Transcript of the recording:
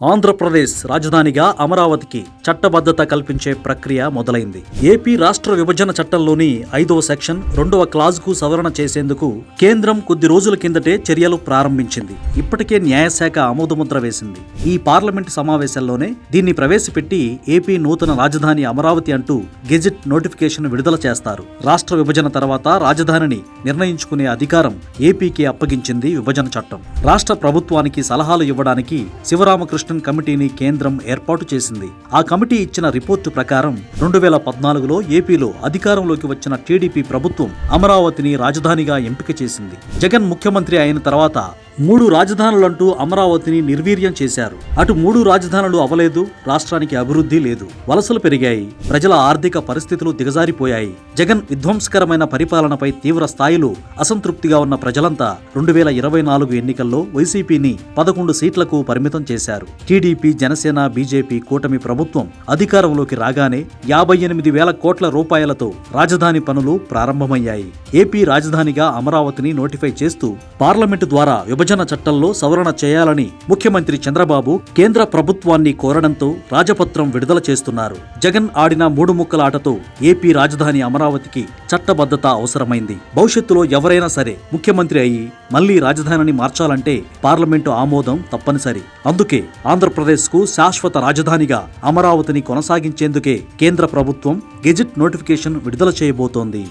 ఆంధ్రప్రదేశ్ రాజధానిగా అమరావతికి చట్టబద్ధత కల్పించే ప్రక్రియ మొదలైంది. ఏపీ రాష్ట్ర విభజన చట్టంలోని 5వ సెక్షన్ 2వ క్లాజుకు సవరణ చేసేందుకు కేంద్రం కొద్ది రోజుల కిందటే చర్యలు ప్రారంభించింది. ఇప్పటికే న్యాయశాఖ ఆమోదముద్ర వేసింది. ఈ పార్లమెంటు సమావేశాల్లోనే దీన్ని ప్రవేశపెట్టి ఏపీ నూతన రాజధాని అమరావతి అంటూ గెజిట్ నోటిఫికేషన్ విడుదల చేస్తారు. రాష్ట్ర విభజన తర్వాత రాజధానిని నిర్ణయించుకునే అధికారం ఏపీకి అప్పగించింది విభజన చట్టం. రాష్ట్ర ప్రభుత్వానికి సలహాలు ఇవ్వడానికి శివరామకృష్ణ కమిటీని కేంద్రం ఏర్పాటు చేసింది. ఆ కమిటీ ఇచ్చిన రిపోర్టు ప్రకారం 2014లో ఏపీలో అధికారంలోకి వచ్చిన టీడీపీ ప్రభుత్వం అమరావతిని రాజధానిగా ఎంపిక చేసింది. జగన్ ముఖ్యమంత్రి అయిన తర్వాత 3 రాజధానులంటూ అమరావతిని నిర్వీర్యం చేశారు. అటు 3 రాజధానులు అవలేదు, రాష్ట్రానికి అభివృద్ధి లేదు, వలసలు పెరిగాయి, ప్రజల ఆర్థిక పరిస్థితులు దిగజారిపోయాయి. జగన్ విధ్వంసకరమైన పరిపాలనపై తీవ్ర స్థాయిలో అసంతృప్తిగా ఉన్న ప్రజలంతా 2024 ఎన్నికల్లో వైసీపీని 11 సీట్లకు పరిమితం చేశారు. టీడీపీ, జనసేన, బీజేపీ కూటమి ప్రభుత్వం అధికారంలోకి రాగానే 58,000 కోట్ల రూపాయలతో రాజధాని పనులు ప్రారంభమయ్యాయి. ఏపీ రాజధానిగా అమరావతిని నోటిఫై చేస్తూ పార్లమెంటు ద్వారా విభజన చట్టంలో సవరణ చేయాలని ముఖ్యమంత్రి చంద్రబాబు కేంద్ర ప్రభుత్వాన్ని కోరడంతో రాజపత్రం విడుదల చేస్తున్నారు. జగన్ ఆడిన 3 ముక్కల ఆటతో ఏపీ రాజధాని అమరావతికి చట్టబద్ధత అవసరమైంది. భవిష్యత్తులో ఎవరైనా సరే ముఖ్యమంత్రి అయ్యి మళ్లీ రాజధానిని మార్చాలంటే పార్లమెంటు ఆమోదం తప్పనిసరి. అందుకే ఆంధ్రప్రదేశ్కు శాశ్వత రాజధానిగా అమరావతిని కొనసాగించేందుకే కేంద్ర ప్రభుత్వం గెజిట్ నోటిఫికేషన్ విడుదల చేయబోతోంది.